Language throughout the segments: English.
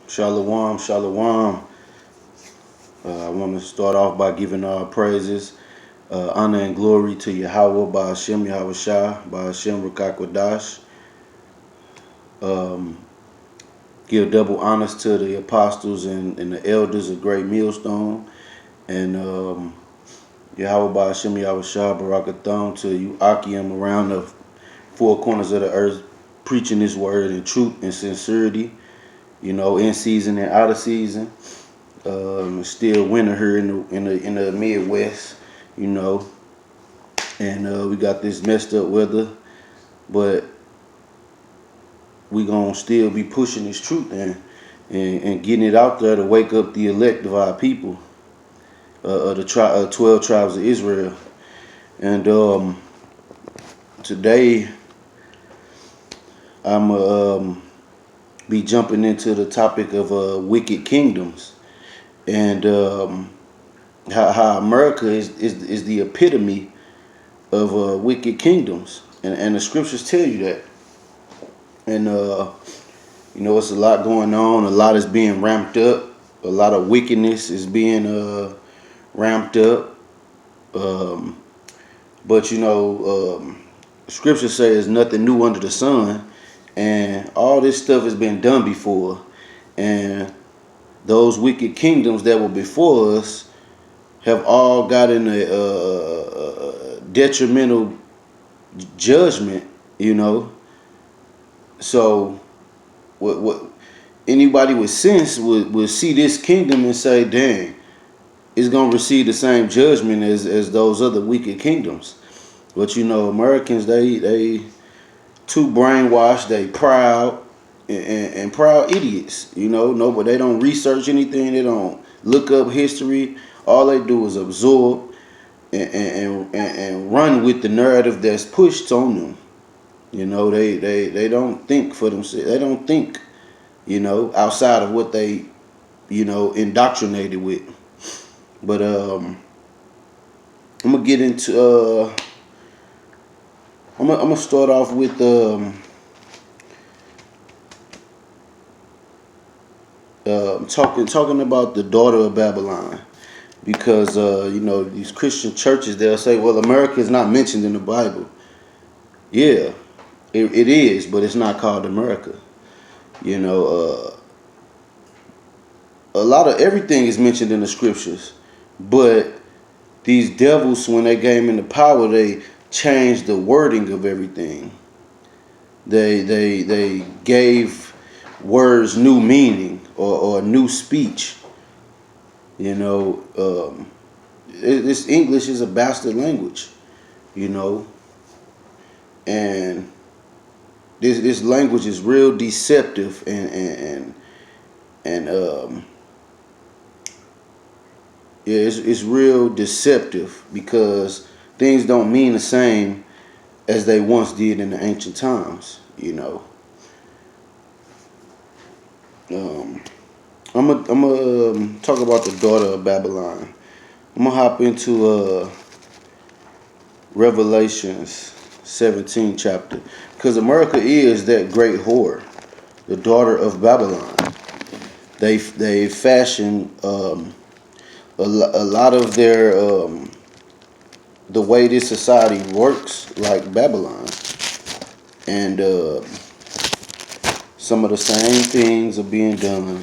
Shalom, shalom. I want to start off by giving all praises, honor, and glory to Yahweh, Ba'ashem, Yahweh Shah, Ba'ashem, Rakakwadash. Um, give double honors to the apostles and the elders of Great Millstone. And Yahweh, Ba'ashem, Yahweh Shah, Barakathon to you, Akim, around the four corners of the earth, preaching this word in truth and sincerity, in season and out of season. Still winter here in the Midwest, you know, and we got this messed up weather, but we gonna still be pushing this truth and getting it out there to wake up the elect of our people, of the 12 tribes of Israel. And today I'm be jumping into the topic of wicked kingdoms and how America is the epitome of wicked kingdoms, and the scriptures tell you that. And it's a lot going on. A lot is being ramped up. A lot of wickedness is being ramped up. But scripture says nothing new under the sun, and all this stuff has been done before. And those wicked kingdoms that were before us have all gotten a detrimental judgment, So what anybody with sense would see this kingdom and say, dang, it's gonna receive the same judgment as those other wicked kingdoms. But Americans, they too brainwashed, they proud and proud idiots. No, but they don't research anything, they don't look up history. All they do is absorb and run with the narrative that's pushed on them. They don't think for themselves. They don't think, outside of what they, indoctrinated with. But I'm gonna get into. I'm gonna start off with talking about the daughter of Babylon, because these Christian churches, they'll say, well, America is not mentioned in the Bible. Yeah, it is, but it's not called America. A lot of everything is mentioned in the scriptures, but these devils, when they came into power, they changed the wording of everything. They gave words new meaning or new speech. This English is a bastard language, and this language is real deceptive and yeah, it's real deceptive, because things don't mean the same as they once did in the ancient times. I'm gonna talk about the daughter of Babylon. I'm gonna hop into Revelations 17 chapter, because America is that great whore, the daughter of Babylon. They fashion a lot of their the way this society works like Babylon, and some of the same things are being done,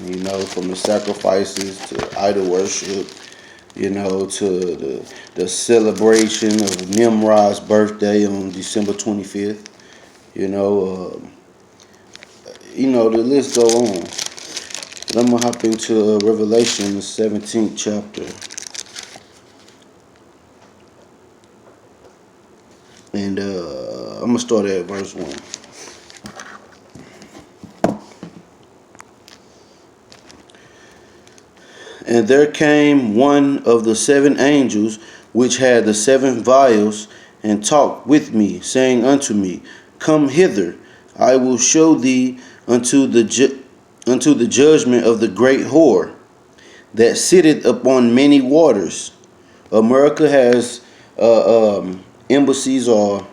from the sacrifices to idol worship, to the celebration of Nimrod's birthday on December 25th. The list go on. But I'm gonna hop into Revelation, the 17th chapter, and I'm gonna start at verse 1. And there came one of the seven angels which had the seven vials, and talked with me, saying unto me, Come hither, I will show thee unto the judgment of the great whore that sitteth upon many waters. America has embassies, or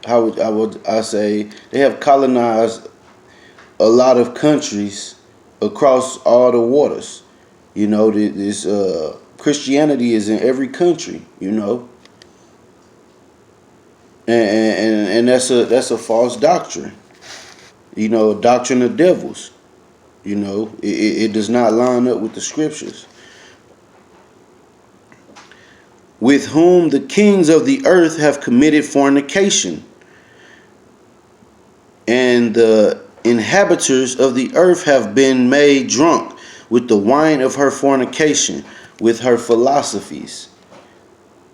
how would I say, they have colonized a lot of countries across all the waters. You know, this Christianity is in every country. You know, and that's a false doctrine. You know, a doctrine of devils. You know, it does not line up with the scriptures. With whom the kings of the earth have committed fornication, and the inhabitants of the earth have been made drunk with the wine of her fornication, with her philosophies.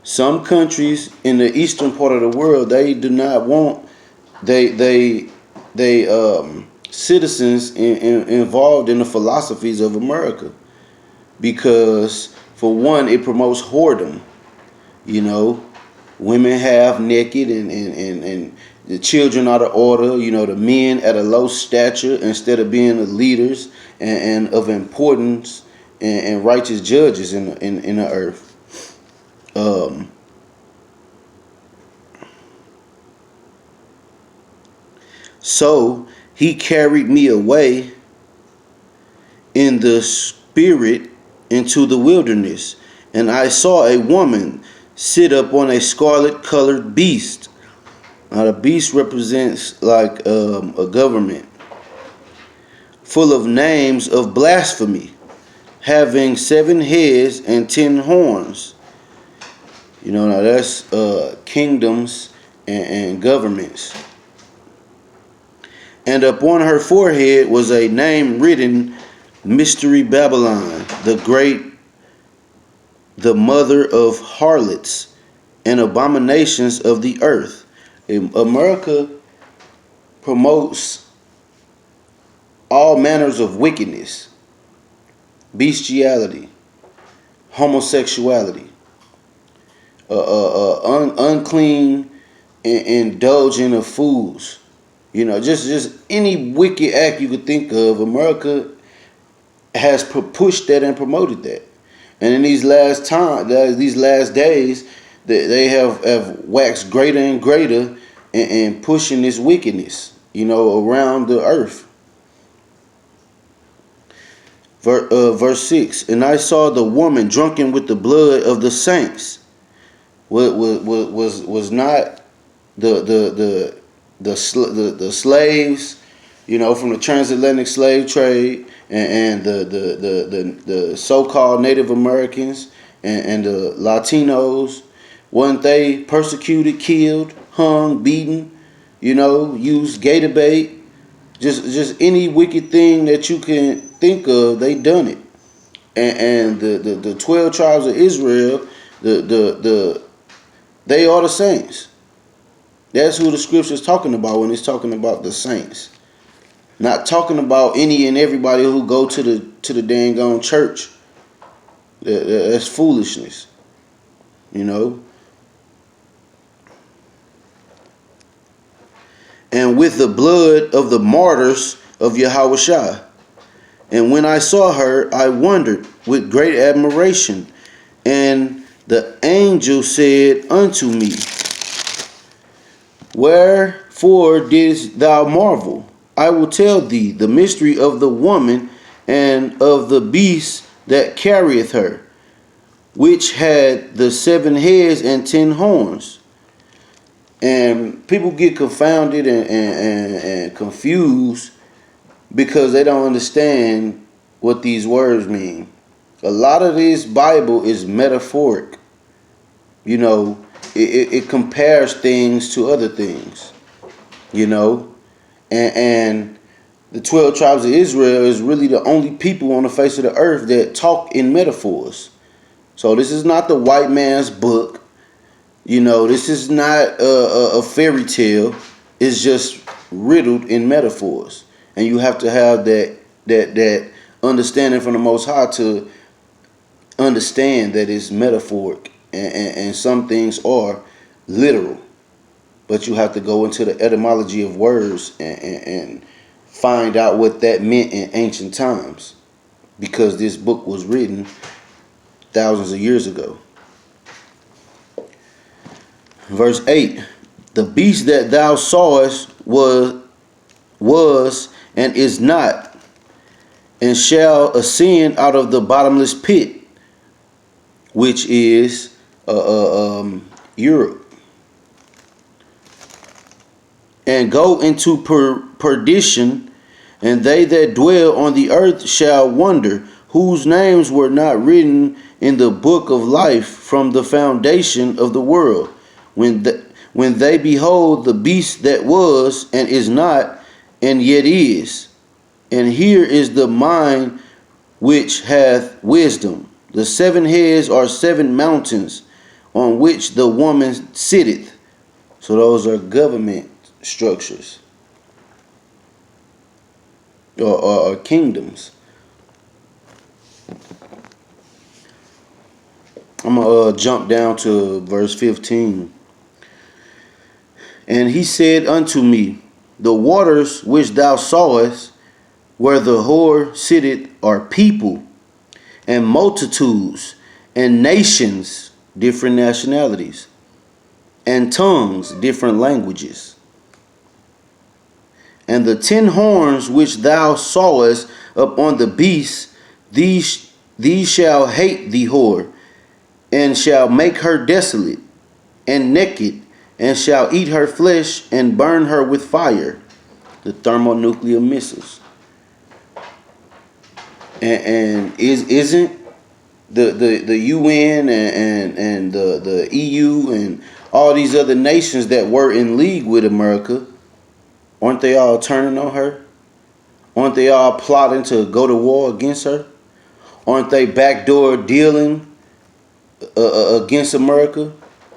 Some countries in the eastern part of the world, they do not want they citizens involved in the philosophies of America, because for one, it promotes whoredom. You know, women half naked, and the children out of order. You know, the men at a low stature instead of being the leaders and of importance and righteous judges in the earth. So he carried me away in the spirit into the wilderness, and I saw a woman sit up on a scarlet colored beast. Now the beast represents like a government, full of names of blasphemy, having 7 heads and 10 horns. You know, now that's kingdoms and governments. And upon her forehead was a name written, Mystery Babylon, the Great, the mother of harlots and abominations of the earth. America promotes all manners of wickedness, bestiality, homosexuality, unclean indulging of fools. You know, just any wicked act you could think of. America has pushed that and promoted that. And in these last days, they have waxed greater and greater in pushing this wickedness, you know, around the earth. Verse 6, and I saw the woman drunken with the blood of the saints. Was not the slaves, you know, from the transatlantic slave trade, and the so-called Native Americans and the Latinos, weren't they persecuted, killed, hung, beaten, you know, used gator bait, just any wicked thing that you can think of, they done it. And the 12 tribes of Israel, they are the saints. That's who the scripture is talking about when it's talking about the saints. Not talking about any and everybody who go to the dang on church. That's foolishness. You know. And with the blood of the martyrs of Yahushua. And when I saw her, I wondered with great admiration. And the angel said unto me, wherefore didst thou marvel? I will tell thee the mystery of the woman and of the beast that carrieth her, which had the 7 heads and 10 horns. And people get confounded and confused because they don't understand what these words mean. A lot of this Bible is metaphoric. You know, it compares things to other things. You know, and the 12 tribes of Israel is really the only people on the face of the earth that talk in metaphors. So this is not the white man's book. You know, this is not a fairy tale. It's just riddled in metaphors. And you have to have that understanding from the Most High to understand that it's metaphoric. And some things are literal. But you have to go into the etymology of words and find out what that meant in ancient times. Because this book was written thousands of years ago. Verse 8, the beast that thou sawest was and is not, and shall ascend out of the bottomless pit, which is Europe, and go into perdition, and they that dwell on the earth shall wonder, whose names were not written in the book of life from the foundation of the world, when they behold the beast that was, and is not, and yet is. And here is the mind which hath wisdom. The 7 heads are 7 mountains on which the woman sitteth. So those are government structures or kingdoms. I'm going to jump down to verse 15. And he said unto me, the waters which thou sawest, where the whore sitteth, are people, and multitudes, and nations, different nationalities, and tongues, different languages. And the 10 horns which thou sawest upon the beast, these shall hate the whore, and shall make her desolate and naked, and shall eat her flesh and burn her with fire. The thermonuclear missiles. And isn't the UN and the EU and all these other nations that were in league with America, aren't they all turning on her? Aren't they all plotting to go to war against her? Aren't they backdoor dealing against America?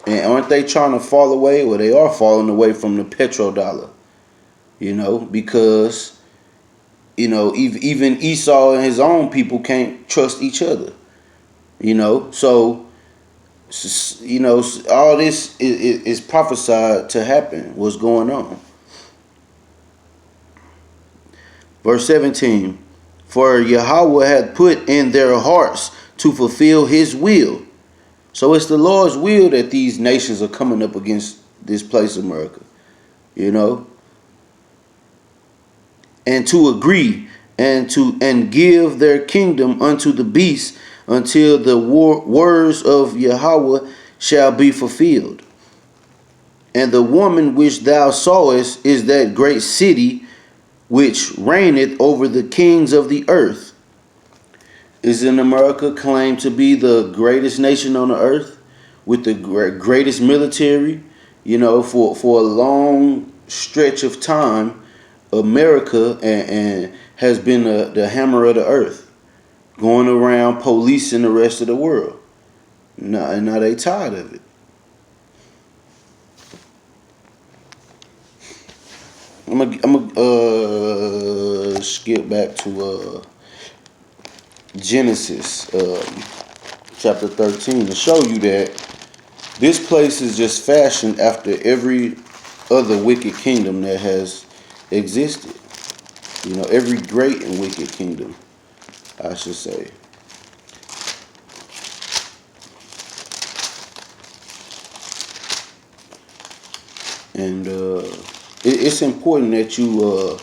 And aren't they trying to fall away? Well, they are falling away from the petrodollar, because, even Esau and his own people can't trust each other, So, all this is prophesied to happen, what's going on. Verse 17, for Yahweh hath put in their hearts to fulfill his will. So it's the Lord's will that these nations are coming up against this place, America, and to agree and give their kingdom unto the beast until the words of Yahweh shall be fulfilled. And the woman which thou sawest is that great city which reigneth over the kings of the earth. Isn't America claimed to be the greatest nation on the earth with the greatest military? For a long stretch of time, America and has been the hammer of the earth, going around policing the rest of the world. Now they tired of it. I'm gonna skip back to Genesis chapter 13 to show you that this place is just fashioned after every other wicked kingdom that has existed. Every great and wicked kingdom, I should say. And it's important that you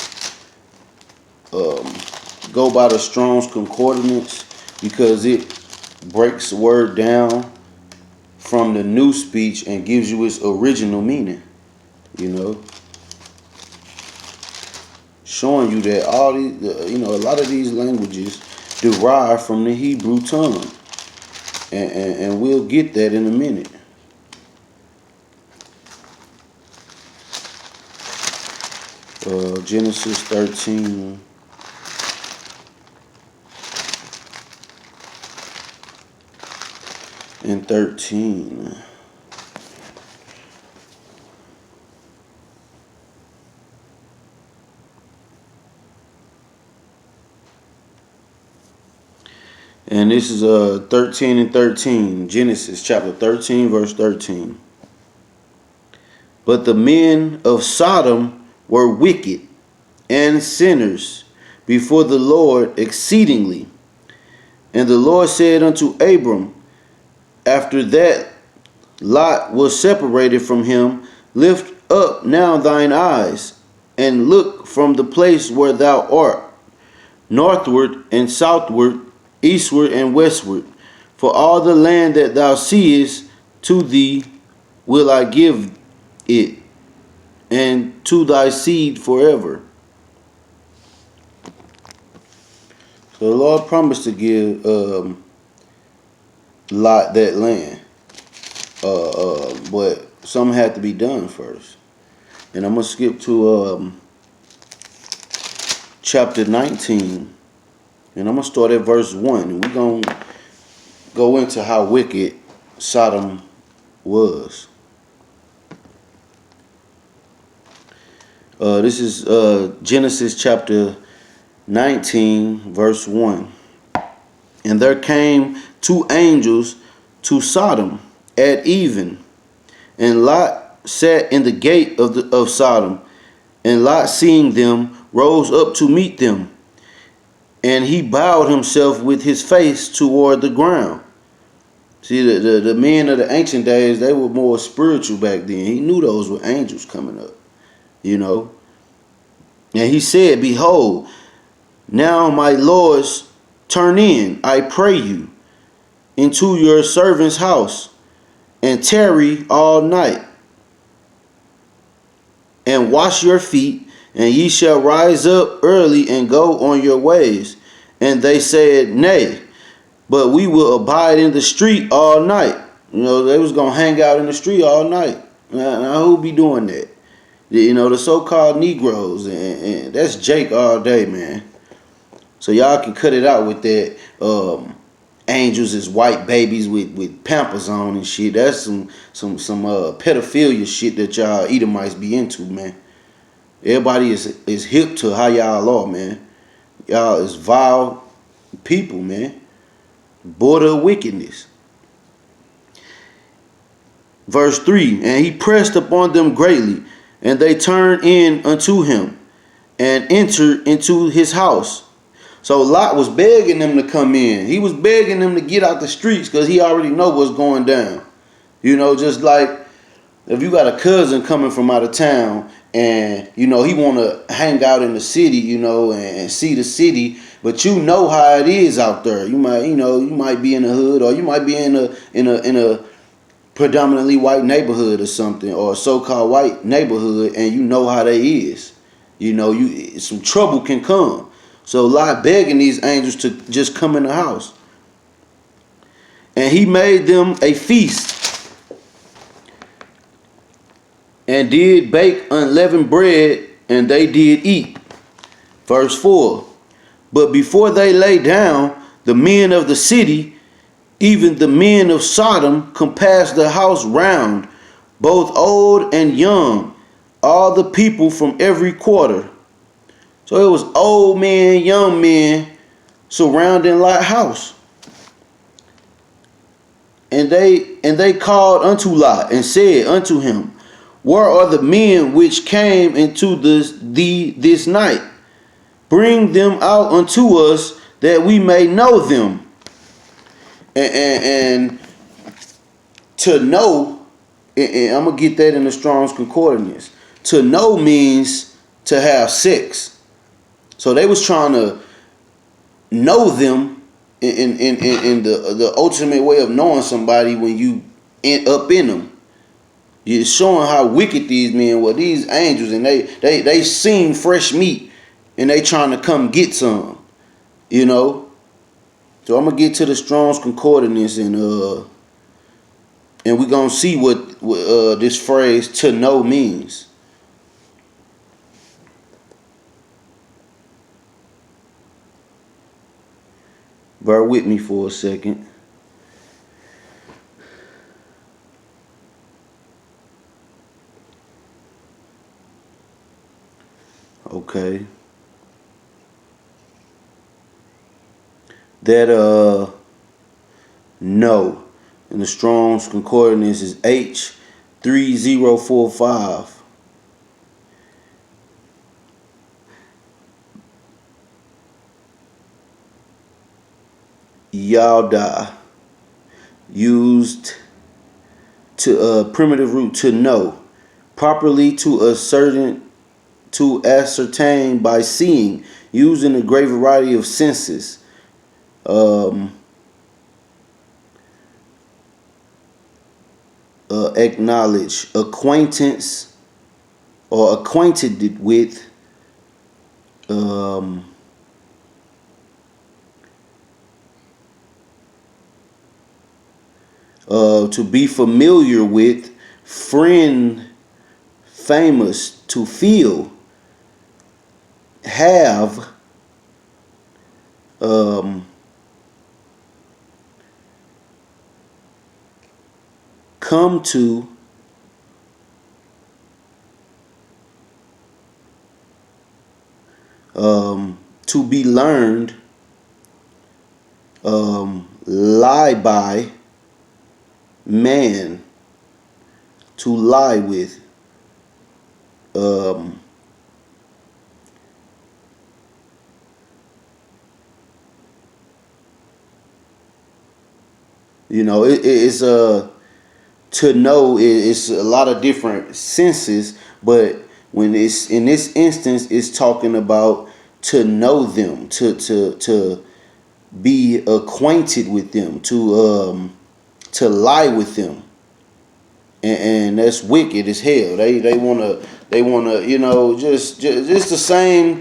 go by the Strong's Concordance, because it breaks the word down from the new speech and gives you its original meaning, showing you that all these, a lot of these languages derive from the Hebrew tongue, and we'll get that in a minute. Genesis 13. And 13. And this is 13 and 13. Genesis chapter 13, verse 13. But the men of Sodom were wicked and sinners before the Lord exceedingly. And the Lord said unto Abram, after that Lot was separated from him, lift up now thine eyes, and look from the place where thou art, northward and southward, eastward and westward. For all the land that thou seest, to thee will I give it, and to thy seed forever. So the Lord promised to give Lot that land, but something had to be done first. And I'm gonna skip to chapter 19, and I'm gonna start at verse 1, and we're gonna go into how wicked Sodom was. This is Genesis chapter 19, verse 1. And there came two angels to Sodom at even, and Lot sat in the gate of Sodom. And Lot, seeing them, rose up to meet them, and he bowed himself with his face toward the ground. See, the men of the ancient days, they were more spiritual back then. He knew those were angels coming up, you know. And he said, Behold, now my lords, turn in, I pray you, into your servant's house, and tarry all night, and wash your feet, and ye shall rise up early and go on your ways. And they said, Nay, but we will abide in the street all night. You know, they was going to hang out in the street all night. Now who be doing that? You know, the so-called Negroes, and that's Jake all day, man. So y'all can cut it out with that angels is white babies with Pampers on and shit. That's some pedophilia shit that y'all Edomites be into, man. Everybody is hip to how y'all are, man. Y'all is vile people, man. Border of wickedness. Verse 3, and he pressed upon them greatly, and they turned in unto him, and entered into his house. So Lot was begging them to come in. He was begging them to get out the streets because he already know what's going down. You know, just like if you got a cousin coming from out of town and, you know, he want to hang out in the city, you know, and see the city, but you know how it is out there. You might be in the hood, or you might be in a predominantly white neighborhood or something, or a so-called white neighborhood, and you know how they is. You know, some trouble can come. So Lot begging these angels to just come in the house. And he made them a feast, and did bake unleavened bread, and they did eat. Verse 4. But before they lay down, the men of the city, even the men of Sodom, compassed the house round, both old and young, all the people from every quarter. So it was old men, young men surrounding Lot's house. And they called unto Lot and said unto him, Where are the men which came into this night? Bring them out unto us, that we may know them. And to know, and I'm going to get that in the Strong's Concordance. To know means to have sex. So they was trying to know them in the ultimate way of knowing somebody when you end up in them. You're showing how wicked these men were. These angels, and they seen fresh meat, and they trying to come get some, you know. So I'm gonna get to the Strong's Concordance, and we're gonna see what this phrase "to know" means. Bear with me for a second. Okay. That no in the Strong's Concordance is H3045. Yalda, used to primitive root to know, properly to ascertain to ascertain by seeing, using a great variety of senses. Acknowledge, acquaintance, or acquainted with, um, to be familiar with, friend, famous, to feel, have, come to be learned, lie by, man, to lie with, um, it's to know. It's a lot of different senses, but when it's in this instance, it's talking about to know them, to be acquainted with them, to lie with them, and that's wicked as hell. They wanna just the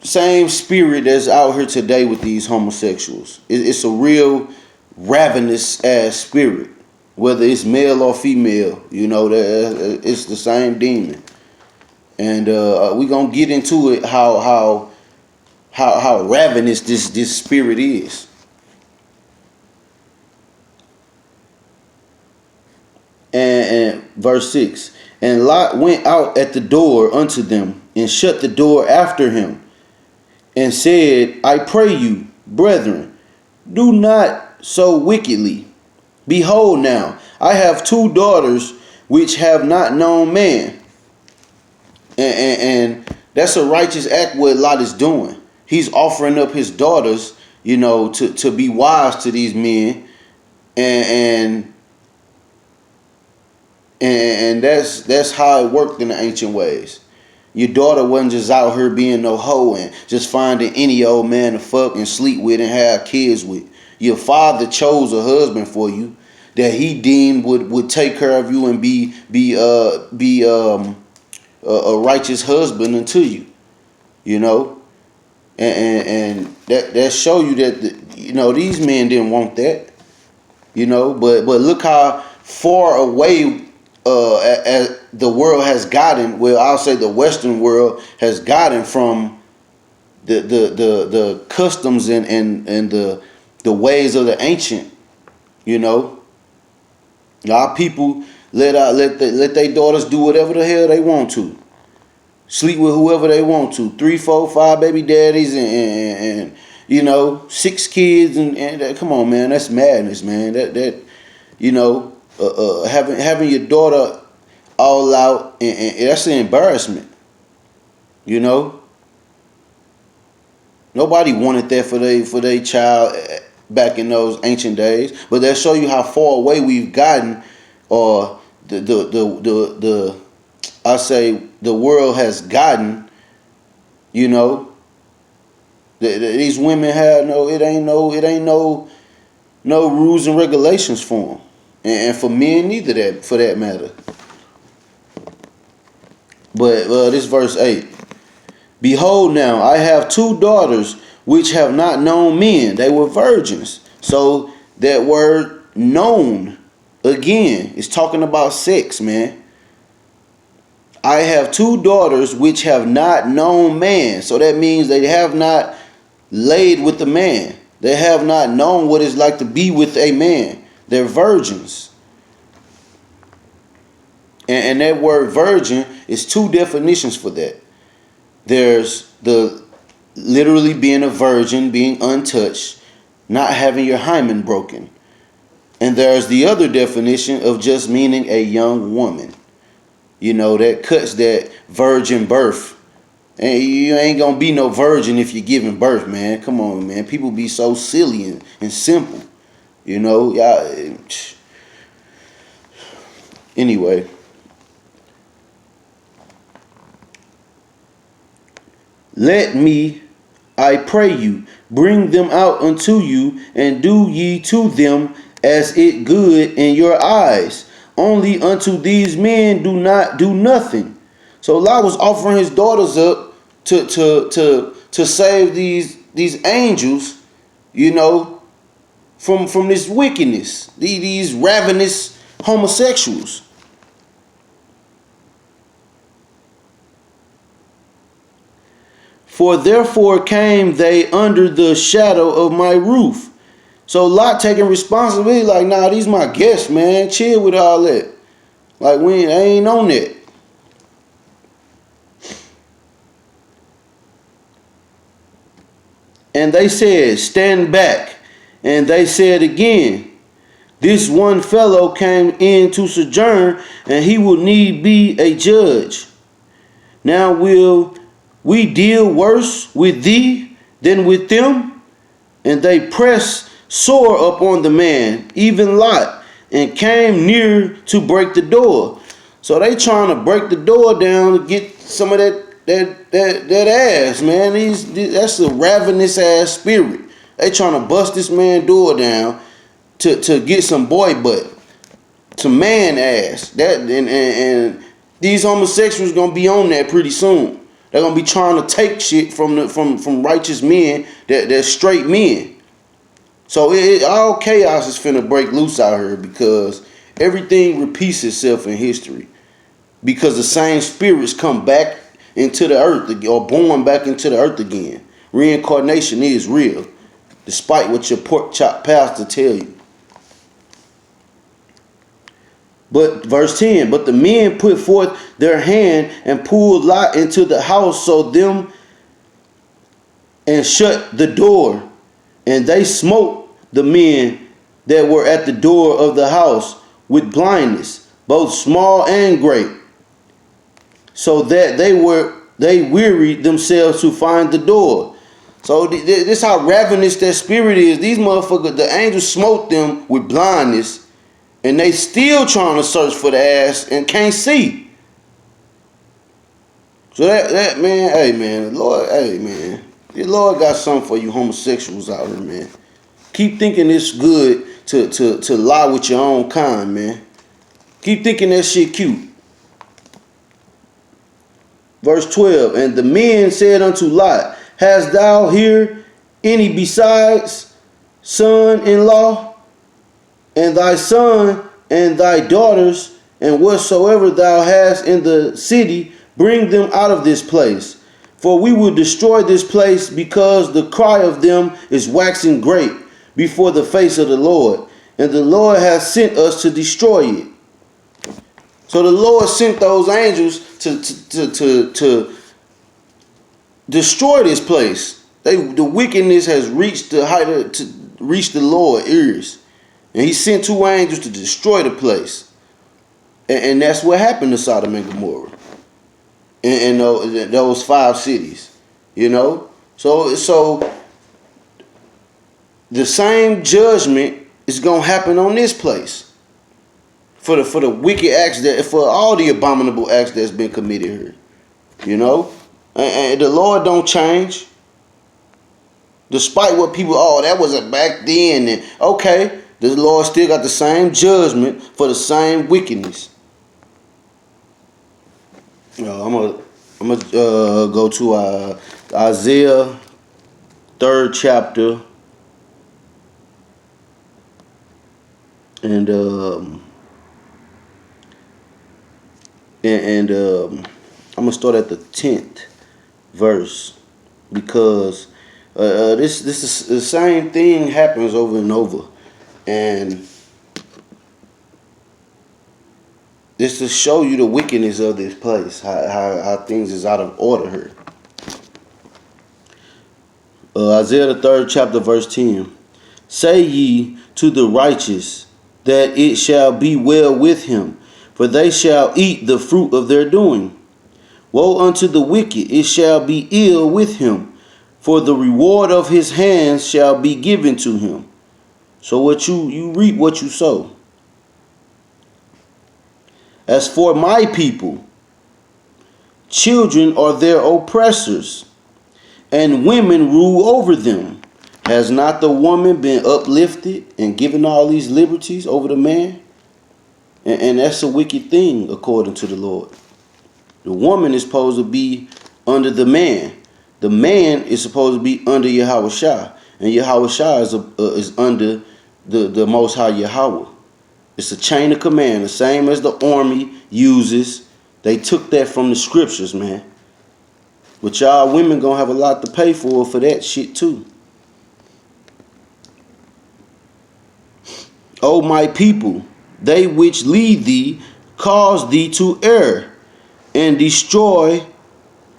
same spirit that's out here today with these homosexuals. It's a real ravenous ass spirit, whether it's male or female. It's the same demon, and we gonna get into it how ravenous this spirit is. And verse 6, and Lot went out at the door unto them, and shut the door after him, and said, I pray you, brethren, do not so wickedly. Behold now, I have 2 daughters which have not known man. And that's a righteous act what Lot is doing. He's offering up his daughters, to be wives to these men. And that's how it worked in the ancient ways. Your daughter wasn't just out here being no hoe and just finding any old man to fuck and sleep with and have kids with. Your father chose a husband for you that he deemed would take care of you and be a righteous husband unto you. And that show you that these men didn't want that. But look how far away as the world has gotten. Well, I'll say the Western world has gotten from the customs and the ways of the ancient. Our people let their daughters do whatever the hell they want to, sleep with whoever they want to, 3, 4, 5 baby daddies and 6 kids and come on, man, that's madness, man. Having your daughter all out, and that's an embarrassment. Nobody wanted that for their child back in those ancient days. But that show you how far away we've gotten, or the I say the world has gotten. These women have it ain't no rules and regulations for them. And for men neither, that for that matter. But this verse 8. Behold now, I have 2 daughters which have not known men. They were virgins. So that word known, again, is talking about sex, man. I have 2 daughters which have not known man. So that means they have not laid with a man. They have not known what it's like to be with a man. They're virgins. And that word virgin is 2 definitions for that. There's the literally being a virgin, being untouched, not having your hymen broken. And there's the other definition of just meaning a young woman. That cuts that virgin birth. And you ain't gonna be no virgin if you're giving birth, man. Come on, man. People be so silly and simple. Y'all. Anyway. let me, I pray you, bring them out unto you, and do ye to them as it good in your eyes. Only unto these men do not do nothing. So Lot was offering his daughters up to save these angels, you know, from this wickedness, these ravenous homosexuals. For therefore came they under the shadow of my roof. So Lot taking responsibility, like, nah, these my guests, man. Chill with all that. Like, I ain't on that. And they said, stand back. And they said again, this one fellow came in to sojourn, and he will need be a judge. Now will we deal worse with thee than with them? And they pressed sore upon the man, even Lot, and came near to break the door. So they trying to break the door down to get some of that ass, man. That's a ravenous ass spirit. They trying to bust this man door down to get some boy butt, some man ass. And these homosexuals gonna be on that pretty soon. They're gonna be trying to take shit from righteous men that's straight men. So all chaos is finna break loose out here because everything repeats itself in history. Because the same spirits come back into the earth or born back into the earth again. Reincarnation is real, despite what your pork chop pastor tell you. But verse 10, but the men put forth their hand and pulled Lot into the house so them and shut the door. And they smote the men that were at the door of the house with blindness, both small and great, so that they wearied themselves to find the door. So this how ravenous that spirit is. These motherfuckers, the angels smote them with blindness, and they still trying to search for the ass and can't see. So that man, hey man, the Lord got something for you homosexuals out here, man. Keep thinking it's good to lie with your own kind, man. Keep thinking that shit cute. Verse 12, and the men said unto Lot, hast thou here any besides son-in-law, and thy son and thy daughters, and whatsoever thou hast in the city, bring them out of this place. For we will destroy this place, because the cry of them is waxing great before the face of the Lord, and the Lord has sent us to destroy it. So the Lord sent those angels to destroy this place. The wickedness has reached the height to reach the Lord's ears, and He sent 2 angels to destroy the place. And that's what happened to Sodom and Gomorrah, and those 5 cities. You know, so the same judgment is gonna happen on this place. For the wicked acts for all the abominable acts that's been committed here, you know, and the Lord don't change. Despite what people, that was back then, and okay, the Lord still got the same judgment for the same wickedness. I'm gonna go to Isaiah 3rd chapter, and I'm gonna start at the 10th verse, because this is the same thing happens over and over, and this to show you the wickedness of this place, how things is out of order here. Isaiah the 3rd chapter verse 10. Say ye to the righteous that it shall be well with him, for they shall eat the fruit of their doing. Woe unto the wicked, it shall be ill with him, for the reward of his hands shall be given to him. So what you reap what you sow. As for my people, children are their oppressors, and women rule over them. Has not the woman been uplifted and given all these liberties over the man? And that's a wicked thing according to the Lord. The woman is supposed to be under the man. The man is supposed to be under Yahweh Shai. And Yahweh Shai is under the Most High Yahweh. It's a chain of command, the same as the army uses. They took that from the scriptures, man. But y'all women gonna have a lot to pay for that shit too. O my people, they which lead thee cause thee to err, and destroy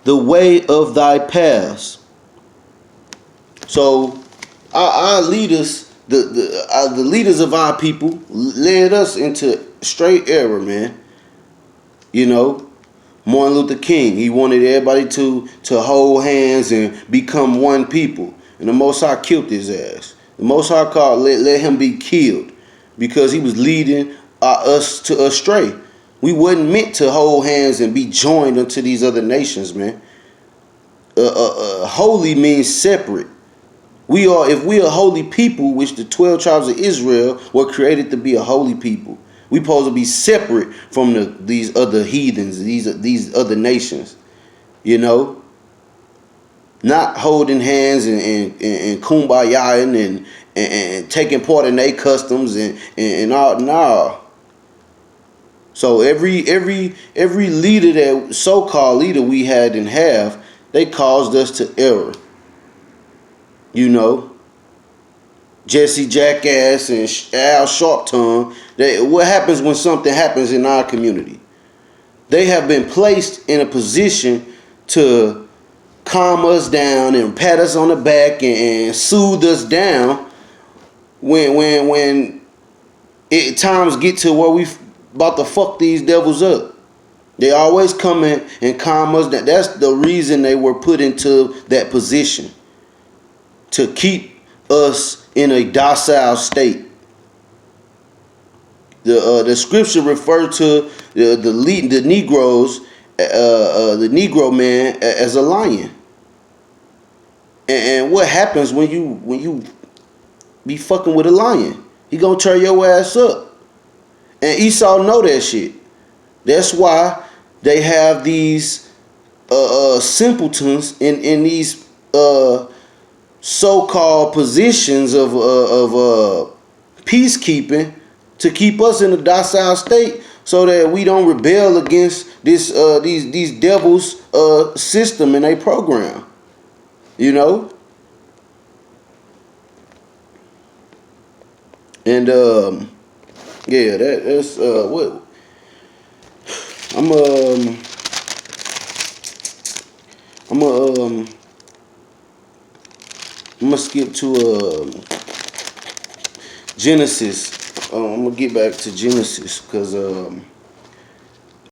the way of thy paths. So our leaders, the leaders of our people, led us into straight error, man. You know, Martin Luther King, he wanted everybody to hold hands and become one people. And the Most High killed his ass. The Most High called, let him be killed because he was leading us to astray. We wasn't meant to hold hands and be joined unto these other nations, man. Holy means separate. If we are holy people, which the 12 tribes of Israel were created to be a holy people, we supposed to be separate from these other heathens, these other nations, you know, not holding hands and kumbaya and taking part in their customs and all. No. So every leader, that so-called leader we had and have, they caused us to error. You know, Jesse Jackass and Al Sharptongue. What happens when something happens in our community? They have been placed in a position to calm us down and pat us on the back and soothe us down when times get to where we about to fuck these devils up. They always come in and calm us down. That's the reason they were put into that position, to keep us in a docile state. The scripture referred to the Negroes, the Negro man, as a lion. And what happens when you be fucking with a lion? He gonna tear your ass up. And Esau know that shit. That's why they have these simpletons in these so-called positions of peacekeeping to keep us in a docile state, so that we don't rebel against these devils system and a program. You know, and yeah, that's what I'm gonna skip to Genesis. I'm gonna get back to Genesis because